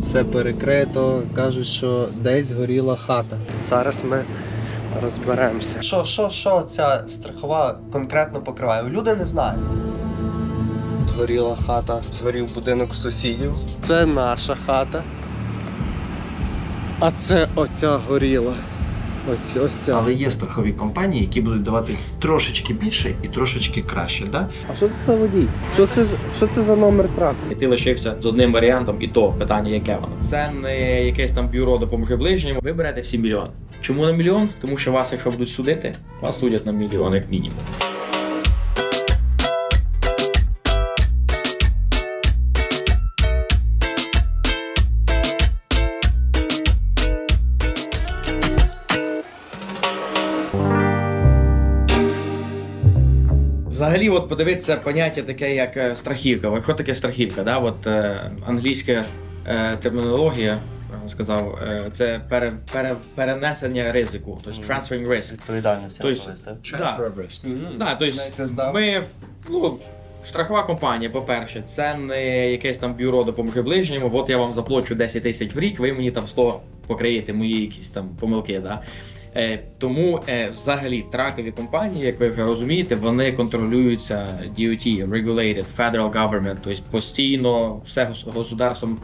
все перекрито, кажуть, що десь горіла хата. Зараз ми розберемося. Що ця страхова конкретно покриває? Люди не знають. Згоріла хата, згорів будинок сусідів. Це наша хата. А це оця горіла. Ось ця. Але є страхові компанії, які будуть давати трошечки більше і трошечки краще, да? А що це за водій? Що це за номер траку? І ти лишився з одним варіантом, і то питання, яке воно. Це не якесь там бюро допоможе ближньому. Ви берете всі мільйон. Чому на мільйон? Тому що вас, якщо будуть судити, вас судять на мільйон, як мінімум. Взагалі, от подивитися поняття таке, як страхівка. Що таке страхівка? Да? От, англійська термінологія, сказав, це перенесення ризику, тобто transferring risk. Відповідальність. Transfer risk. Да, тобто ми, страхова компанія, по-перше, це не якесь там бюро допоможе ближньому, от я вам заплачу 10 тисяч в рік, ви мені там 100 покриєте мої якісь там помилки. Да? Тому взагалі тракові компанії, як ви вже розумієте, вони контролюються DOT, Regulated, Federal Government, тобто постійно все государством,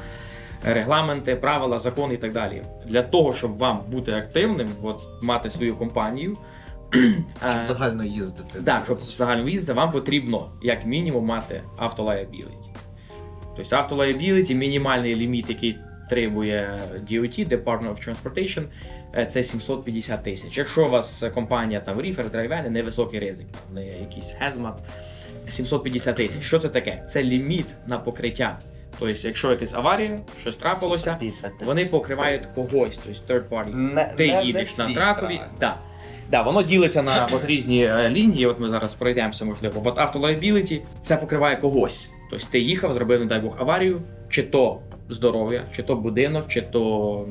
регламенти, правила, закони і так далі. Для того, щоб вам бути активним, от, мати свою компанію, Щоб загально їздити. Так, щоб загально їздити, вам потрібно як мінімум мати автолайабіліті. Тобто автолайабіліті, мінімальний ліміт, який требує DOT, Department of Transportation, це 750 тисяч. Якщо у вас компанія там Reefer, Драйвен, невисокий ризик, не якийсь Hazmat, 750 тисяч. Що це таке? Це ліміт на покриття. Тобто, якщо якась аварія, щось трапилося, вони покривають когось, тобто third party. Ти їдеш на тракові. Да, воно ділиться на от різні лінії, от ми зараз пройдемося, можливо. От автолайабіліті це покриває когось. Тобто ти їхав, зробив, не дай Бог, аварію, чи то здоров'я, чи то будинок, чи то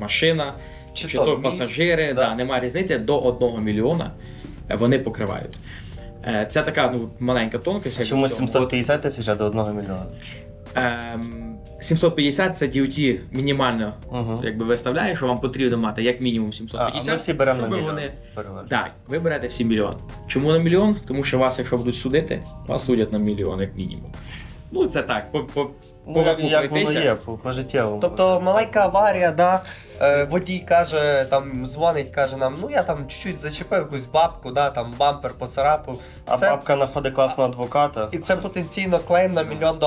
машина, чи то пасажири, немає різниці, до 1 мільйона вони покривають. Це така маленька тонкість. Чому 750 тисяч, а до 1 мільйона? 750 це DOT мінімально якби виставляє, що вам потрібно мати як мінімум 750. А ми всі беремо на мільйон. Так, ви берете всі мільйон. Чому на мільйон? Тому що вас, якщо будуть судити, вас судять на мільйон як мінімум. Ну це так, як воно є, по життєвому. Тобто маленька аварія, да, водій каже, там дзвонить, каже нам, я там чуть-чуть зачепив якусь бабку, да, там бампер поцарапав. А бабка знаходить класного адвоката. І це потенційно клейм на $1 мільйон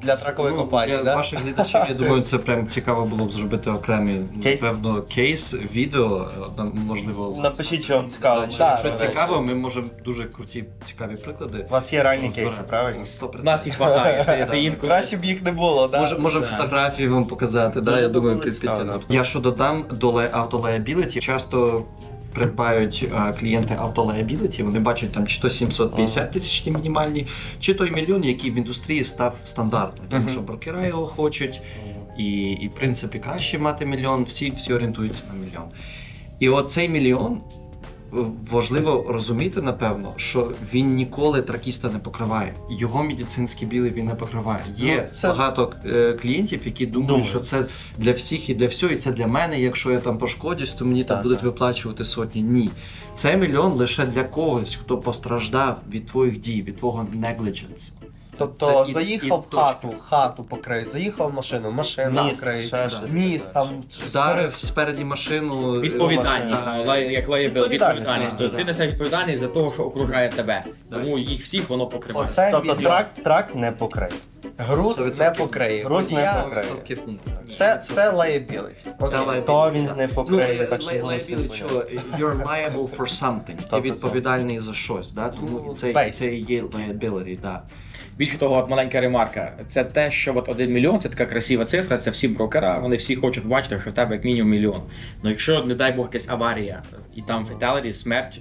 для тракової компанії, для ваших глядачів, я думаю, це прям цікаво було б зробити окремі, напевно, кейс, відео, можливо. Напишіть, що вам цікаво. Якщо цікаво, ми можемо дуже круті, цікаві приклади. У вас є реальні кейси, правильно? 100%. У нас їх вистачає. Краще б їх не було, да? Можемо фотографії вам показати, да, я думаю, підпіти. Я що додам до автолайабіліті, часто придбають клієнти автолайабіліті, вони бачать там чи то 750 тисяч мінімальні, чи той мільйон, який в індустрії став стандартом, тому що брокера його хочуть, і в принципі краще мати мільйон, всі орієнтуються на мільйон. І оцей мільйон, важливо розуміти, напевно, що він ніколи тракіста не покриває. Його медицинський білий він не покриває. Є багато клієнтів, які думають, що це для всіх і для всього, і це для мене, якщо я там пошкодюсь, то мені там будуть виплачувати сотні. Ні. Це мільйон лише для когось, хто постраждав від твоїх дій, від твого negligence. Тобто заїхав в хату покриють, заїхав в машину покриють, міст там... Вдарив спереді машину... Відповідальність, як liability, відповідальність. Тобто ти несеш відповідальність за того, що окружає тебе. Тому їх всіх воно покриває. Тобто трак не покриє. Груз не покриє. Груз не покриє. Це liability. То він не покриє. You're liable for something. Ти відповідальний за щось, тому це і є liability, так. Більше того, от маленька ремарка, це те, що от 1 мільйон, це така красива цифра, це всі брокера, вони всі хочуть бачити, що в тебе як мінімум мільйон. Ну якщо, не дай Бог, якась аварія, і там fatality, смерть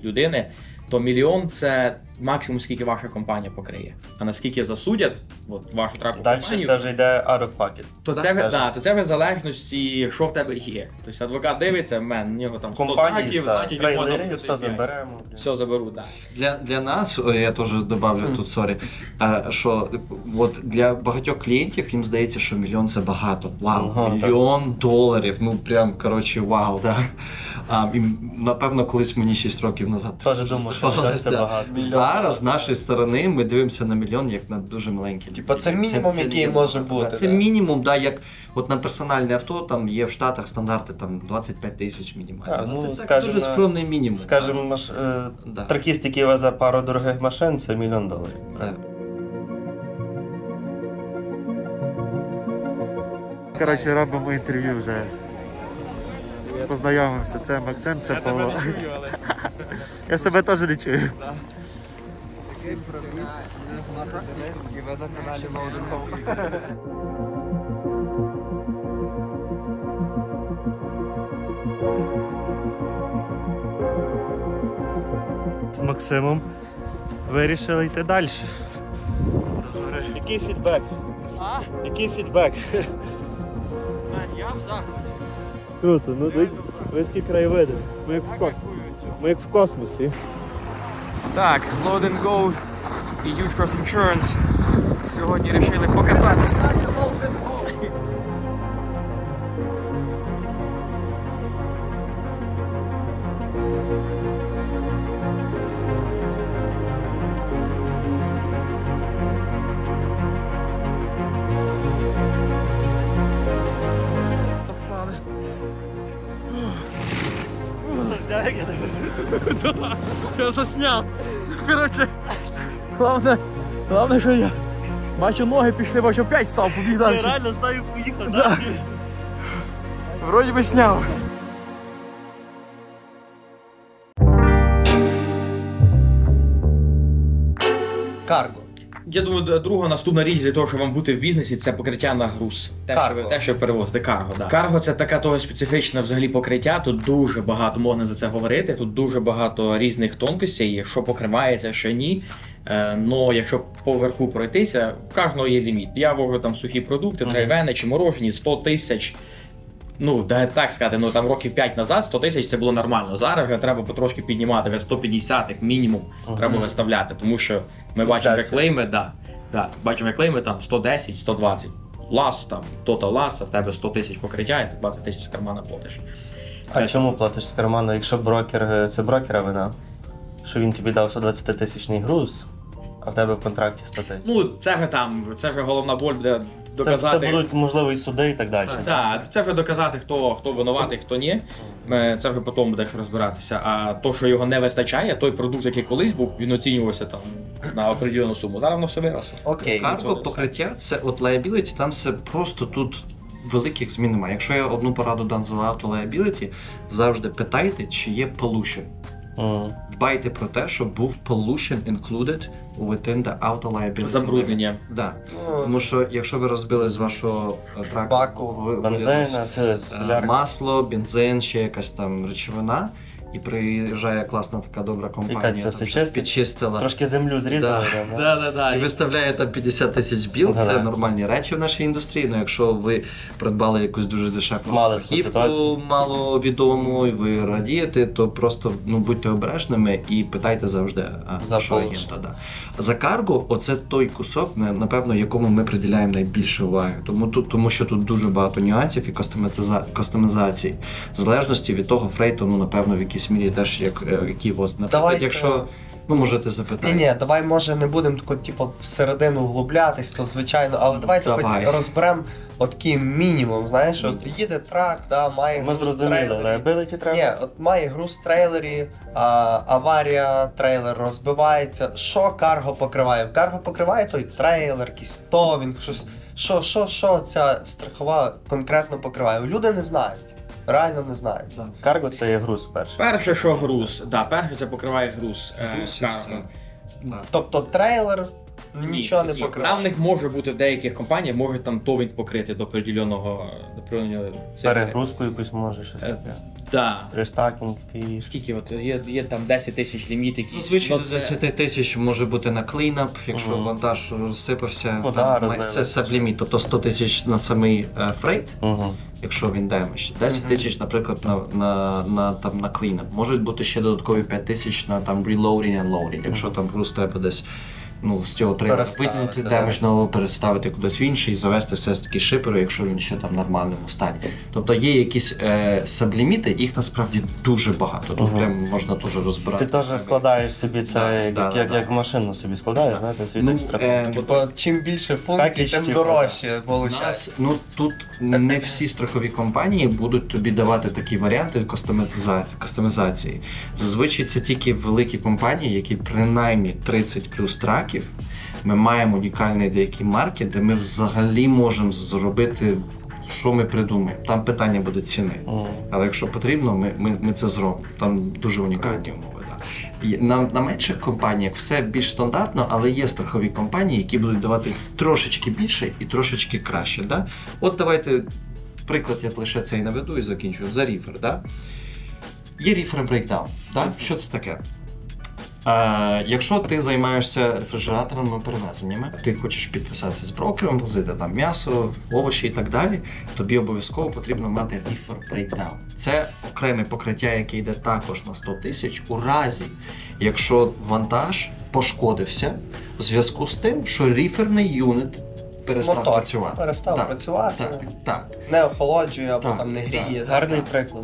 людини, то мільйон це максимум, скільки ваша компанія покриє. А наскільки засудять от, вашу траку Далі компанію, це вже йде out of pocket. то це в залежності, що в тебе є. Тобто адвокат дивиться, в нього там 100 Компанії, траків, так, значить він може трейлери, заплатити все 5. заберемо. Все заберуть, так. Для нас, я теж добавлю тут, сорі, що от для багатьох клієнтів їм здається, що мільйон це багато. Вау, Ага, мільйон доларів, ну прям, коротше, вау, да. І, напевно, колись мені 6 років назад Теж думав, що мільйон це да. багато. Зараз з нашої сторони ми дивимося на мільйон як на дуже маленький. Типа це мінімум, який може бути. Це да. мінімум, да, як от на персональне авто, там є в Штатах стандарти там 25 тисяч мінімально. Так, ну, Це так скажімо, дуже скромний мінімум. Скажімо, Да. тракіст, який везе пару дорогих машин, це $1 мільйон. Так. Коротше, робимо інтерв'ю вже. Познайомився, це Максим, це Павло. Я себе теж не чую. Всім привіт, мене звати Денис і ви на каналі Loading З Максимом вирішили йти далі. Який фідбек? Який фідбек? Я в заході. Круто, ну близькі краєвиди. Ми як в космосі. Так, Load and Go і Ultras Insurance сьогодні вирішили покататися. Я засняв. Коротше, головне, що я бачу, ноги пішли, бачу, опять став, побіг далі. Реально встав і поїхав, так? Вроді би сняв. Карго. Я думаю, друга наступна річ для того, щоб вам бути в бізнесі, це покриття на груз. Карго. Те, що ви перевозите, карго. Да. Карго це така того специфічне взагалі покриття. Тут дуже багато можна за це говорити. Тут дуже багато різних тонкостей, що покривається, що ні. Но якщо поверху пройтися, в кожного є ліміт. Я вожу там сухі продукти, драйвени чи морожені, 100 тисяч. Ну, да, так сказати, ну там років 5 назад 100 тисяч це було нормально. Зараз вже треба потрошки піднімати, вже 150 як мінімум треба виставляти, тому що ми бачимо реклейми, бачимо реклейми там 110, 120. Лас там, Total Loss, а в тебе 100 тисяч покриття і ти 20 тисяч з кармана платиш. А чому платиш з карману, якщо брокер, це брокера вина? Що він тобі дав 120-тисячний груз, а в тебе в контракті 100 тисяч? Ну, це вже головна боль буде Це доказати. будуть, можливо, і суди і так далі. Так, це вже доказати, хто винуватий, хто ні. Це вже потім буде розбиратися. А то, що його не вистачає, той продукт, який колись був, він оцінювався там на определену суму. Зараз воно все виросло. Окей. Карго покриття це от liability, там все просто тут великих змін немає. Якщо я одну пораду дам за auto liability, завжди питайте, чи є pollution. Дбайте про те, щоб був pollution included within the auto liability. Забруднення. Да. Тому що якщо ви розбили з вашого траку Баку, Бензин, солярка. масло, бензин, ще якась там речовина, і приїжджає класна така добра компанія, Яка це там все щось чистить? підчистила. Трошки землю зрізали. І виставляє там 50 тисяч біл, це Ага. нормальні речі в нашій індустрії. Ну якщо ви придбали якусь дуже дешеву Мали таку страхівку, ситуацію. маловідому, і ви радієте, то просто будьте обережними і питайте завжди За що агента. Да. За карго, оце той кусок, напевно, якому ми приділяємо найбільше уваги. Тому що тут дуже багато нюансів і кастомізацій. В залежності від того фрейту, напевно, в якійсь мірі теж який воз. Наприклад, Давайте- якщо можете запитати. Ні, давай може не будемо тако, типу, всередину вглублятись, то звичайно, але давайте Давай. хоч розберемо такий мінімум, знаєш, от їде трак, має Ми груз в зрозуміли, трейлері. liability треба. Ні, от має груз в трейлері, аварія, трейлер розбивається. Що карго покриває? Карго покриває той трейлер, якийсь товінг, щось. Що ця страхова конкретно покриває? Люди не знають. Реально не знають. Карго це є груз перший. Перше, що груз. Перше це покриває груз. Груз і все. карго. Да. Тобто трейлер нічого не Ні. покриває. Там в них може бути в деяких компаніях, можуть там товінь покрити до определеного цифри. Перегрузку якусь може щось таке. Да. Рестакінг фі. Скільки от є там 10 тисяч ліміт, які Зазвичай до 10 тисяч може бути на клінап, якщо вантаж розсипався, це сабліміт, тобто 100 тисяч на самий фрейт, якщо він демедж. 10 тисяч, наприклад, на клінап. Можуть бути ще додаткові 5 тисяч на там reloading and loading, якщо там груз треба десь з цього треба витягнути демеджного, переставити кудись в інший і завести все ж таки шиперу, якщо він ще там в нормальному стані. Тобто є якісь сабліміти, їх насправді дуже багато, тут прям можна теж розбирати. Ти теж складаєш собі це, як машину собі складаєш, знаєте, свій ексtra. Чим більше функцій, тим дорожче виходить. Тут не всі страхові компанії будуть тобі давати такі варіанти кастомізації. Зазвичай це тільки великі компанії, які принаймні 30 плюс траків. Ми маємо унікальний деякий маркет, де ми взагалі можемо зробити, що ми придумаємо. Там питання буде ціни. Але якщо потрібно, ми це зробимо. Там дуже унікальні умови. На менших компаніях все більш стандартно, але є страхові компанії, які будуть давати трошечки більше і трошечки краще. Да? От давайте, приклад я лише цей наведу і закінчу. За ріфер. Да? Є ріфер брейкдаун. Да? Що це таке? Якщо ти займаєшся рефрижераторними перевезеннями, ти хочеш підписатися з брокером, возити там м'ясо, овочі і так далі, тобі обов'язково потрібно мати reefer breakdown. Це окреме покриття, яке йде також на 100 тисяч у разі, якщо вантаж пошкодився в зв'язку з тим, що ріферний юнит перестав працювати. Перестав працювати, так. Не охолоджує або там не гріє. Гарний приклад.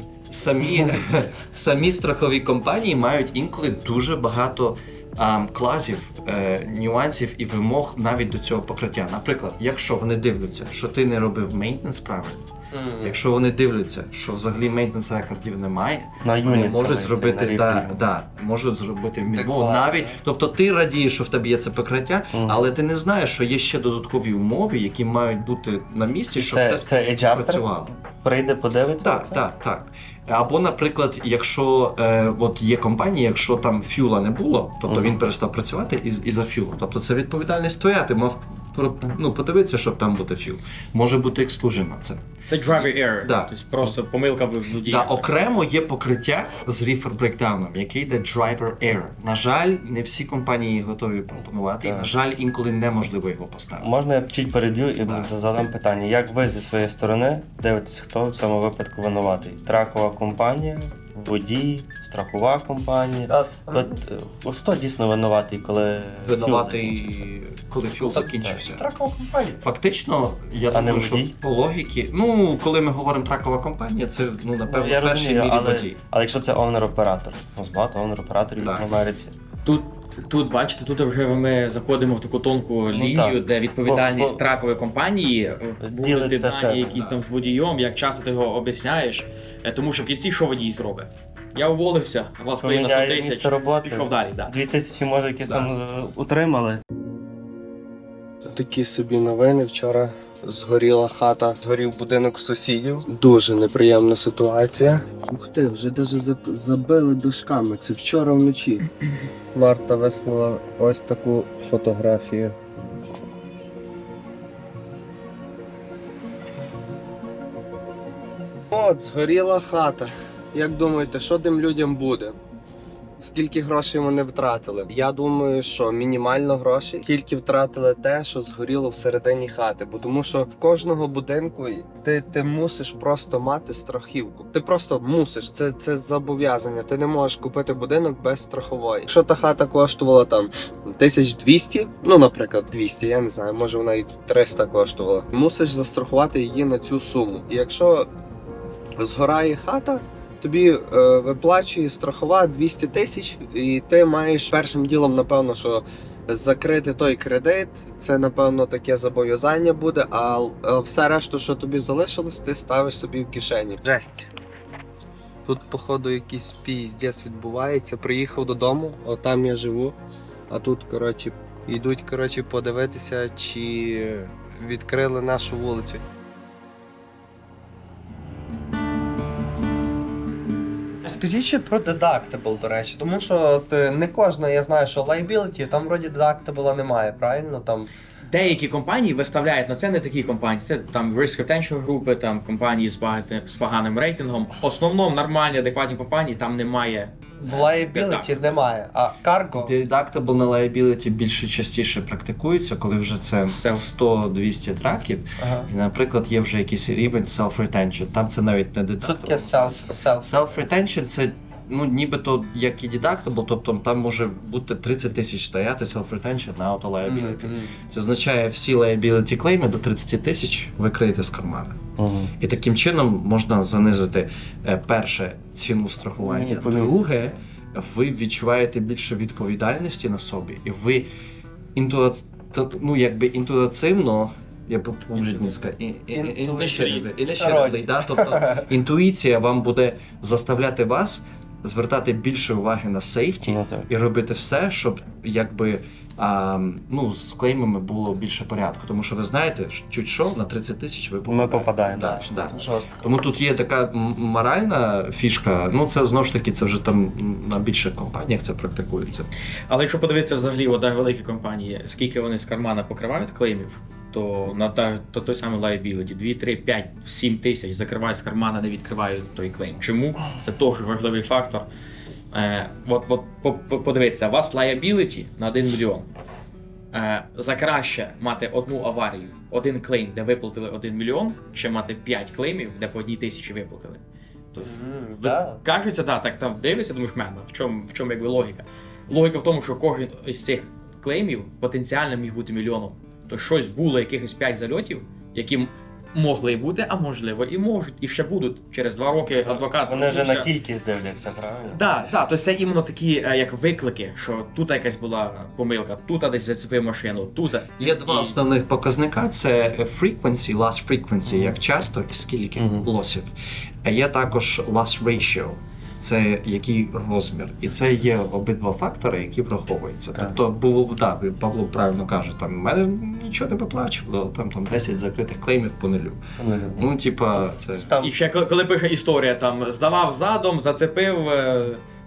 Самі страхові компанії мають інколи дуже багато класів, нюансів і вимог навіть до цього покриття. Наприклад, якщо вони дивляться, що ти не робив мейнтенс правильно, якщо вони дивляться, що взагалі мейнтенс рекордів немає, вони можуть зробити, можуть зробити відмову навіть. Тобто ти радієш, що в тебе є це покриття, але ти не знаєш, що є ще додаткові умови, які мають бути на місці, щоб це працювало. Прийде, подивиться? Так. Або, наприклад, якщо от є компанії, якщо там фюла не було, тобто він перестав працювати із-за фюлу. Тобто це відповідальність твоя, ти мав подивитися, щоб там буде фюл. Може бути ексклюжен на це. Це driver error, тобто просто помилка в водія. Окремо є покриття з reefer breakdown, яке йде driver error. На жаль, не всі компанії готові пропонувати, і, на жаль, інколи неможливо його поставити. Можна я чуть переб'ю і задам питання. Як ви зі своєї сторони дивитесь, хто в цьому випадку винуватий? Тракова компанія, водій, страхова компанія? Хто дійсно винуватий, коли фюл закінчився? Тракова компанія. Фактично, я думаю, що по логіці, коли ми говоримо тракова компанія, це, напевно, в першій мірі водій. Але якщо це овнер-оператор, багато овнер-операторів в Америці. Тут, бачите, тут вже ми заходимо в таку тонку лінію, де відповідальність тракової компанії буде дані якісь там з водієм, як часто ти його об'ясняєш, тому що в кінці що водій зробить? Я уволився, вас клеїв на 100 тисяч, пішов далі. 2000, може, якісь там утримали. Такі собі новини. Вчора згоріла хата, згорів будинок сусідів. Дуже неприємна ситуація. Ух ти, вже навіть забили дошками. Це вчора вночі. Марта вислала ось таку фотографію. От, згоріла хата. Як думаєте, що тим людям буде? Скільки грошей вони втратили? Я думаю, що мінімально грошей. Тільки втратили те, що згоріло всередині хати. Бо тому що в кожного будинку ти мусиш просто мати страхівку. Ти просто мусиш. Це зобов'язання. Ти не можеш купити будинок без страхової. Якщо та хата коштувала там 1200, наприклад, 200, я не знаю, може вона і 300 коштувала. Мусиш застрахувати її на цю суму. І якщо згорає хата, тобі виплачує страхова 200 тисяч, і ти маєш першим ділом, напевно, що закрити той кредит, це, напевно, таке зобов'язання буде, а все решту, що тобі залишилось, ти ставиш собі в кишені. Жесть. Тут, походу, якийсь піздець відбувається. Приїхав додому, там я живу, а тут, йдуть, подивитися, чи відкрили нашу вулицю. Скажіть ще про deductible, до речі, тому що не кожна, я знаю, що liability, там вроді deductible немає, правильно? Там Деякі компанії виставляють, але це не такі компанії, це там risk retention групи, там компанії з поганим рейтингом. В основному нормальні, адекватні компанії, там немає. В liability немає, а cargo... Deductible на liability більше частіше практикується, коли вже це 100-200 траків. Ага. І, наприклад, є вже якийсь рівень self-retention. Там це навіть не deductible. Що таке Self-retention – це нібито як і deductible, тобто там може бути 30 тисяч стояти self-retention на auto liability. Це означає, всі liability клейми до 30 тисяч ви криєте з кармана. І таким чином можна занизити, перше, ціну страхування, друге, ви відчуваєте більше відповідальності на собі, і ви інтуїтивно, я поможу мені сказати, тобто інтуїція вам буде заставляти вас звертати більше уваги на сейфті і робити все, щоб якби з клеймами було більше порядку. Тому що ви знаєте, чуть що, на 30 тисяч ви попадаєте. Ми попадаємо. Да. Тому тут є така моральна фішка, це знову ж таки, це вже там на більших компаніях це практикується. Але якщо подивитися взагалі, великі компанії, скільки вони з кармана покривають клеймів, то на той самий liability 2, 3, 5, 7 тисяч закривають з кармана, не відкривають той клейм. Чому? Це теж важливий фактор. Подивіться, у вас liability на 1 мільйон. За краще мати одну аварію, один клейм, де виплатили 1 мільйон, чи мати 5 клеймів, де по 1 тисячі виплатили. Тобто, кажеться, так там дивишся, думаєш, в чому якби логіка? Логіка в тому, що кожен із цих клеймів потенціально міг бути мільйоном. То щось було, якихось 5 зальотів, які могли бути, а можливо і можуть, і ще будуть. Через 2 роки адвокат... Вони вже на кількість дивляться, правильно? Так, то це іменно такі, як виклики, що тут якась була помилка, тут десь зацепив машину, тут... Є два основних показника, це frequency, loss frequency, як часто і скільки лосів. А є також loss ratio. Це який розмір. І це є обидва фактори, які враховуються. Тобто, Павло правильно каже, в мене нічого не виплачувало, там 10 закритих клеймів по нулю. Це... І ще коли пише історія, там, здавав задом, зацепив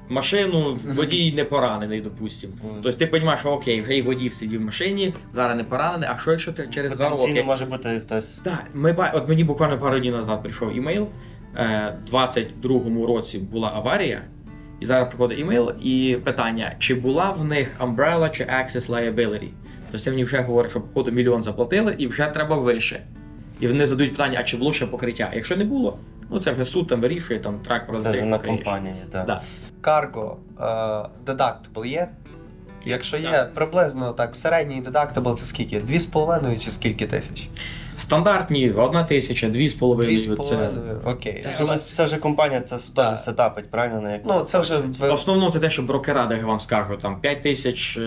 машину, водій не поранений, допустимо. Тобто ти розумієш, що окей, вже і водій сидів в машині, зараз не поранений, а що якщо ти через 2 роки? Потенційно може бути хтось... От мені буквально пару днів назад прийшов імейл, у 22-му році була аварія, і зараз приходить імейл і питання, чи була в них umbrella чи access liability. Тобто мені вже говорять, що походу 1 мільйон заплатили і вже треба вище. І вони задають питання, а чи було ще покриття. Якщо не було, це вже суд там вирішує, там трак про це на компанії, так. Cargo deductible є? Якщо є, приблизно так, середній deductible це скільки? 2,5 чи скільки тисяч? Стандартні 1 тисяча, 2,5. 2,5, окей. Це вже компанія, це теж сетапить, правильно? Це вже... В основному це те, що брокера, де я вам скажу, там 5 тисяч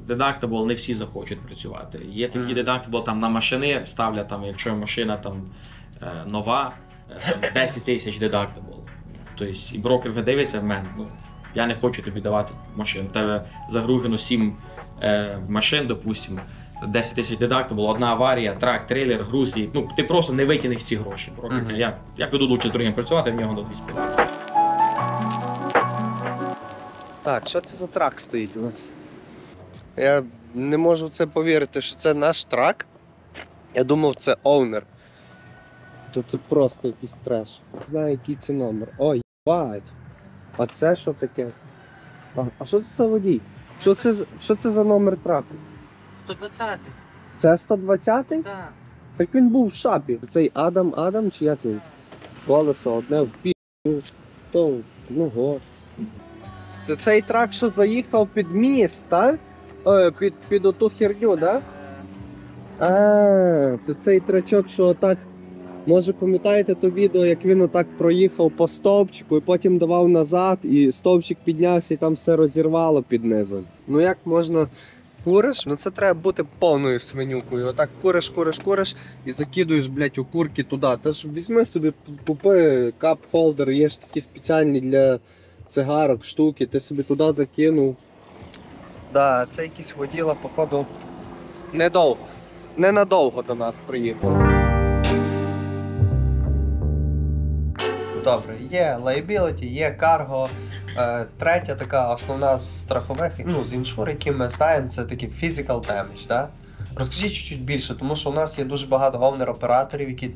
deductible, не всі захочуть працювати. Є такі deductible, там на машини ставлять, там, якщо машина там нова, там 10 тисяч deductible. Тобто і брокер вже дивиться в мене, я не хочу тобі давати машину, тебе загружено 7 машин, допустимо, 10 тисяч deductible, одна аварія, трак, трейлер, груз, і, ти просто не витягнеш ці гроші. Я піду лучше з другим працювати, в нього до 2,5. Так, що це за трак стоїть у нас? Я не можу в це повірити, що це наш трак. Я думав, це оунер. То це просто якийсь треш. Не знаю, який це номер. Ой, єбать. А це що таке? А що це за водій? Що це за номер траку? 120-й. Це 120-й? Так. Так він був в шапі. Цей Адам чи як він? Колесо одне в пі***, то го. Це цей трак, що заїхав під міст, так? Під оту херню, так? Це цей трачок, що отак... Може, пам'ятаєте то відео, як він отак проїхав по стовпчику і потім давав назад, і стовпчик піднявся і там все розірвало під низом. Як можна... Куриш? Це треба бути повною свинюкою. Отак куриш і закидуєш, окурки туди. Та ж візьми собі, купи кап-холдер, є ж такі спеціальні для цигарок штуки, ти собі туди закинув. Да, це якийсь воділа, походу, ненадовго до нас приїхав. Добре, є liability, є cargo. Третя така основна з страхових, з іншур, які ми знаємо, це такі physical damage, да? Розкажіть чуть-чуть більше, тому що у нас є дуже багато овнер-операторів, які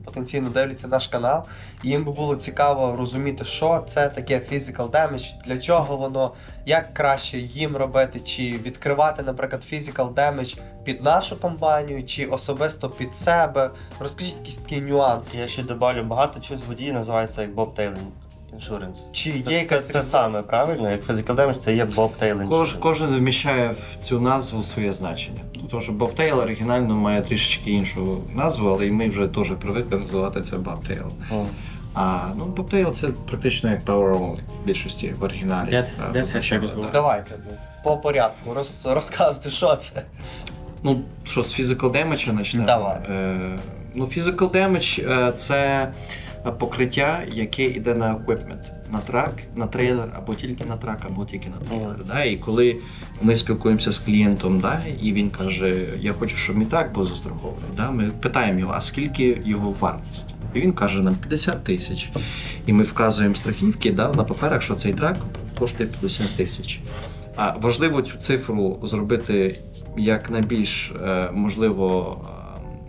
потенційно дивляться наш канал, і їм би було цікаво розуміти, що це таке physical damage, для чого воно, як краще їм робити, чи відкривати, наприклад, physical damage під нашу компанію, чи особисто під себе. Розкажіть якісь такі нюанси. Я ще добавлю, багато чогось водії називається як bobtailing insurance. Чи є якась Це саме, правильно? Як physical damage, це є bobtailing insurance. Кожен вміщає в цю назву своє значення. Тому що Bobtail оригінально має трішечки іншу назву, але і ми вже теж привикли називати це Bobtail. Bobtail це практично як Power Only в більшості в оригіналі. Давайте, по порядку, розказуйте, що це. Що, з Physical Damage почнемо? Давай. Physical Damage це покриття, яке йде на equipment, на трак, на трейлер, або тільки на трак, або тільки на трейлер. Да? І коли ми спілкуємося з клієнтом, да, і він каже, я хочу, щоб мій трак був застрахований, да? Ми питаємо його, а скільки його вартість? І він каже нам 50 тисяч. І ми вказуємо страхівки, да, на паперах, що цей трак коштує 50 тисяч. А важливо цю цифру зробити як найбільш, можливо,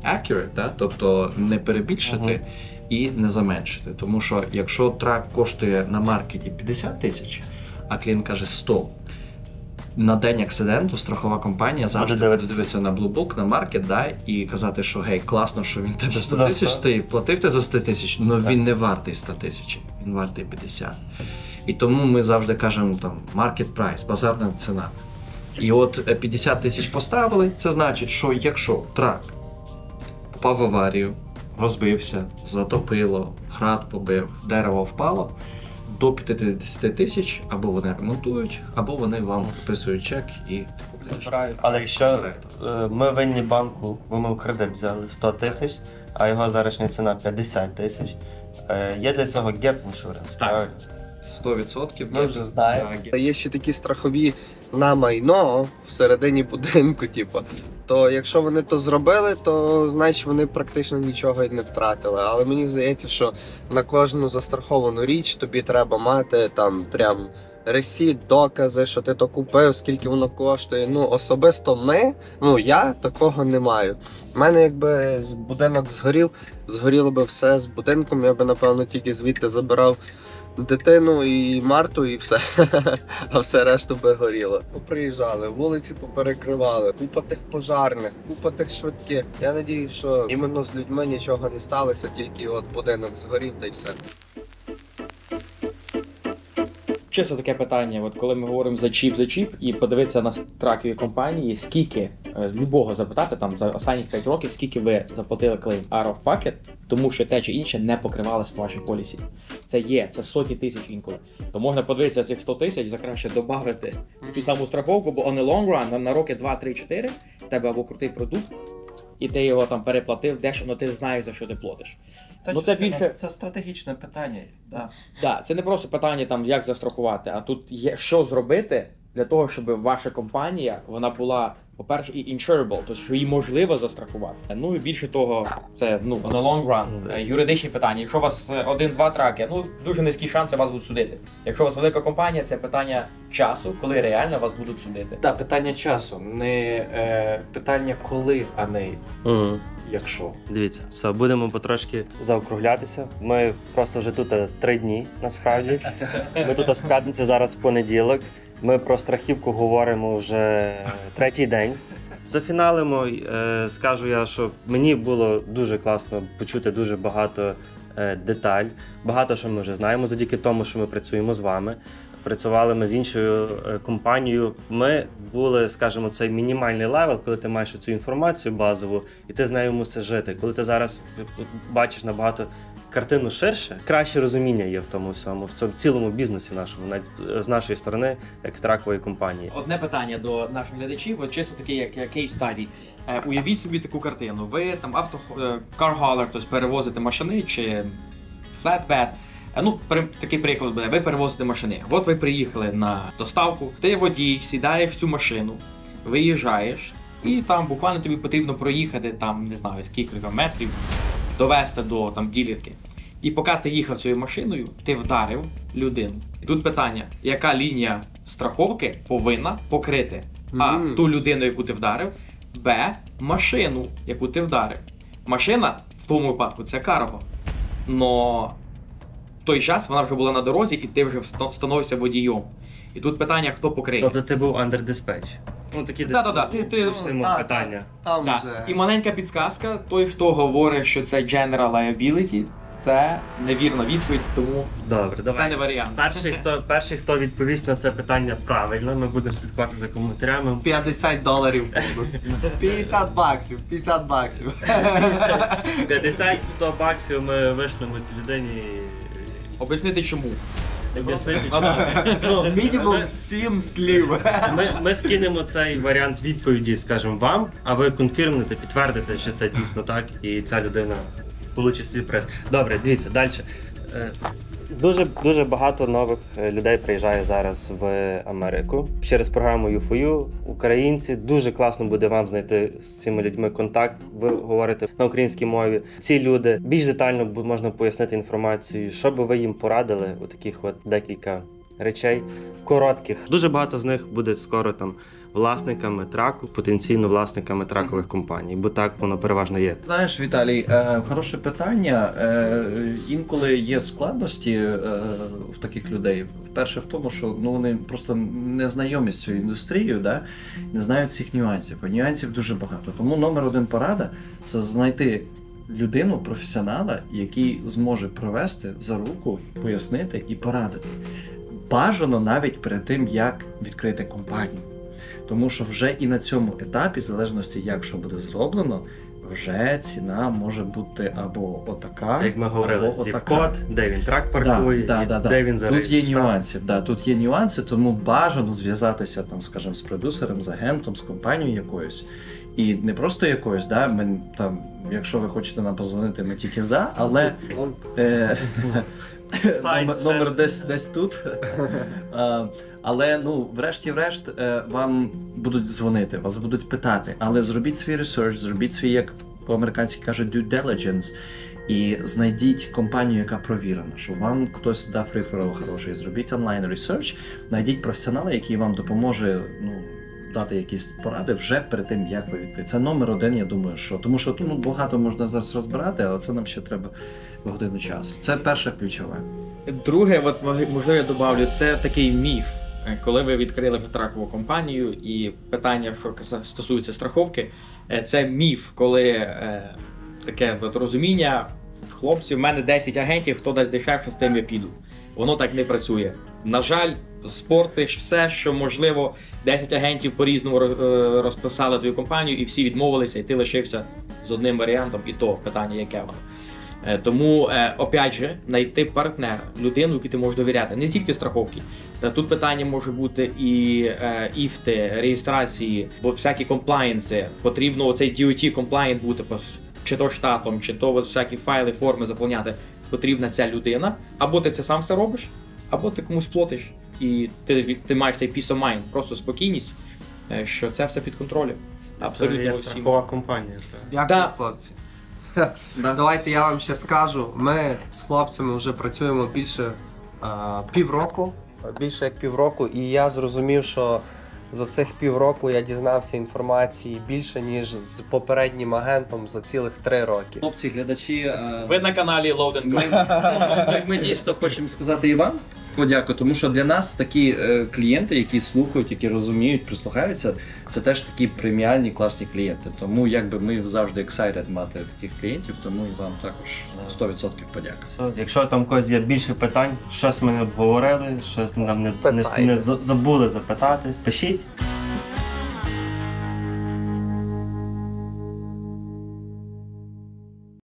accurate, да? Тобто не перебільшити і не заменшити. Тому що якщо трак коштує на маркеті 50 тисяч, а клієнт каже 100, на день акциденту страхова компанія завжди буде дивитися на Blue Book, на маркет, да, і казати, що гей, класно, що він тебе 100 тисяч стоїть, платив ти за 100 тисяч, але він не вартий 100 тисяч, він вартий 50. І тому ми завжди кажемо там market price, базарна ціна. І от 50 тисяч поставили, це значить, що якщо трак попав в аварію, розбився, затопило, град побив, дерево впало, до 50 тисяч або вони ремонтують, або вони вам виписують чек і Забирають. Але якщо ми винні банку, бо ми в кредит взяли 100 тисяч, а його заручна ціна 50 тисяч, є для цього gap insurance, правильно? 100%. Ми вже знаємо. Є ще такі страхові на майно всередині будинку, то якщо вони то зробили, то значить вони практично нічого й не втратили. Але мені здається, що на кожну застраховану річ тобі треба мати там прям ресіт, докази, що ти то купив, скільки воно коштує. Особисто я такого не маю. У мене якби будинок згоріло би все з будинком, я би напевно тільки звідти забирав дитину і Марту, і все. А все решту би горіло. Поприїжджали, вулиці поперекривали, купа тих пожарних, купа тих швидких. Я надію, що іменно з людьми нічого не сталося, тільки от будинок згорів та й все. Чисто таке питання, от коли ми говоримо за чіп і подивитися на тракові компанії, скільки, любого запитати там за останні 5 років, скільки ви заплатили клейм out of pocket, тому що те чи інше не покривалось в вашій полісі. Це сотні тисяч інколи. То можна подивитися цих 100 тисяч, за краще додати ту саму страховку, бо on the long run, на роки 2, 3, 4, в тебе або крутий продукт, і ти його там переплатив дещо, але ти знаєш, за що ти платиш. Це стратегічне питання. Да, це не просто питання, там, як застрахувати, а тут є що зробити для того, щоб ваша компанія, вона була, по-перше, і insurable, тобто, що її можливо застрахувати. І більше того, це, on the long run, юридичні питання. Якщо у вас 1-2 траки, дуже низькі шанси вас будуть судити. Якщо у вас велика компанія, це питання часу, коли реально вас будуть судити. Так, питання часу, не питання коли, а не якщо. Дивіться, все, будемо потрошки заокруглятися. Ми просто вже тут 3 дні, насправді. Ми тут з п'ятниці, зараз понеділок. Ми про страхівку говоримо вже 3-й день. Зафіналимо, скажу я, що мені було дуже класно почути дуже багато деталь. Багато що ми вже знаємо завдяки тому, що ми працюємо з вами. Працювали ми з іншою компанією. Ми були, скажімо, цей мінімальний левел, коли ти маєш цю інформацію базову, і ти з нею мусиш жити. Коли ти зараз бачиш набагато картину ширше, краще розуміння є в тому всьому, в цьому цілому бізнесі нашому, навіть з нашої сторони, як тракової компанії. Одне питання до наших глядачів, чисто таке, як кейс-стадій. Уявіть собі таку картину. Ви там car-hauler, тобто перевозите машини, чи flatbed. Такий приклад буде. Ви перевозите машини. От ви приїхали на доставку, ти водій, сідаєш в цю машину, виїжджаєш, і там буквально тобі потрібно проїхати, там, не знаю, скільки метрів, довести до ділерки. І поки ти їхав цією машиною, ти вдарив людину. І тут питання, яка лінія страховки повинна покрити ту людину, яку ти вдарив, Б. Машину, яку ти вдарив. Машина, в твоєму випадку, це карго. Но в той час вона вже була на дорозі, і ти вже становишся водієм. І тут питання, хто покриє. Тобто ти був under dispatch. Ну такі Да-да-да, ти почнемо питання. Там Так. вже... І маленька підсказка, той, хто говорить, що це general liability, це невірна відповідь, тому Добре, це давай. не варіант. Перший, хто відповість на це питання правильно, ми будемо слідкувати за коментарями. $50 бонус. 50 баксів, 50 баксів. 50-100 баксів ми вишлемо цій людині. Об'яснити чому. Об'яснити, чому. Мінімум 7 слів. Ми скинемо цей варіант відповіді, скажімо, вам, а ви конфірмуєте, підтвердите, що це дійсно так, і ця людина получить свій приз. Добре, дивіться, далі. Дуже багато нових людей приїжджає зараз в Америку через програму U4U. Українці, дуже класно буде вам знайти з цими людьми контакт. Ви говорите на українській мові. Ці люди більш детально можна пояснити інформацію, що би ви їм порадили у таких от декілька речей коротких. Дуже багато з них буде скоро там власниками траку, потенційно власниками тракових компаній, бо так воно переважно є. Знаєш, Віталій, хороше питання. Інколи є складності в таких людей. Вперше в тому, що вони просто не знайомі з цією індустрією, да? Не знають цих нюансів. А нюансів дуже багато. Тому номер один порада – це знайти людину, професіонала, який зможе провести за руку, пояснити і порадити. Бажано навіть перед тим, як відкрити компанію. Тому що вже і на цьому етапі, в залежності як що буде зроблено, вже ціна може бути або отака, Це як ми говорили, або зіп-код, де він трак паркує, де він Тут є нюанси, тут є нюанси, тому бажано зв'язатися там, скажімо, з продюсером, з агентом, з компанією якоюсь. І не просто якоюсь, да, ми там, якщо ви хочете нам позвонити, ми тільки за, але номер десь тут. Але, врешті-решт, вам будуть дзвонити, вас будуть питати, але зробіть свій ресерч, зробіть свій, як по-американськи кажуть, due diligence, і знайдіть компанію, яка провірена, щоб вам хтось дав реферал хороший, зробіть онлайн ресерч, знайдіть професіонала, який вам допоможе, дати якісь поради вже перед тим, як ви відкрити. Це номер один, я думаю, що. Тому що тут багато можна зараз розбирати, але це нам ще треба годину часу. Це перше ключове. Друге, можливо, я добавлю, це такий міф. Коли ви відкрили тракову компанію і питання, що стосується страховки, це міф, коли таке розуміння, хлопці, в мене 10 агентів, хто дасть дешевше, з тим я піду. Воно так не працює. На жаль, спортиш все, що можливо, 10 агентів по-різному розписали твою компанію і всі відмовилися, і ти лишився з одним варіантом, і то питання, яке воно. Тому, опять же, знайти партнера, людину, якій ти можеш довіряти, не тільки страховки. Тут питання може бути і іфти, реєстрації, бо всякі комплаєнси, потрібно оцей DOT комплаєнт бути, чи то штатом, чи то всякі файли, форми заповняти, потрібна ця людина. Або ти це сам все робиш, або ти комусь платиш, і ти маєш цей peace of mind, просто спокійність, що це все під контролем. Абсолютно всім. Страхова компанія. Дякую, хлопці. Давайте я вам ще скажу. Ми з хлопцями вже працюємо більше півроку, і я зрозумів, що за цих півроку я дізнався інформації більше, ніж з попереднім агентом за цілих 3 роки. Хлопці, глядачі, Ви на каналі Load and Go. ми дійсно хочемо сказати і вам подяку, тому що для нас такі клієнти, які слухають, які розуміють, прислухаються, це теж такі преміальні, класні клієнти. Тому ми завжди excited мати таких клієнтів, тому і вам також 100% подяка. Якщо там у когось є більше питань, щось ми не обговорили, щось нам не забули запитатись, пишіть.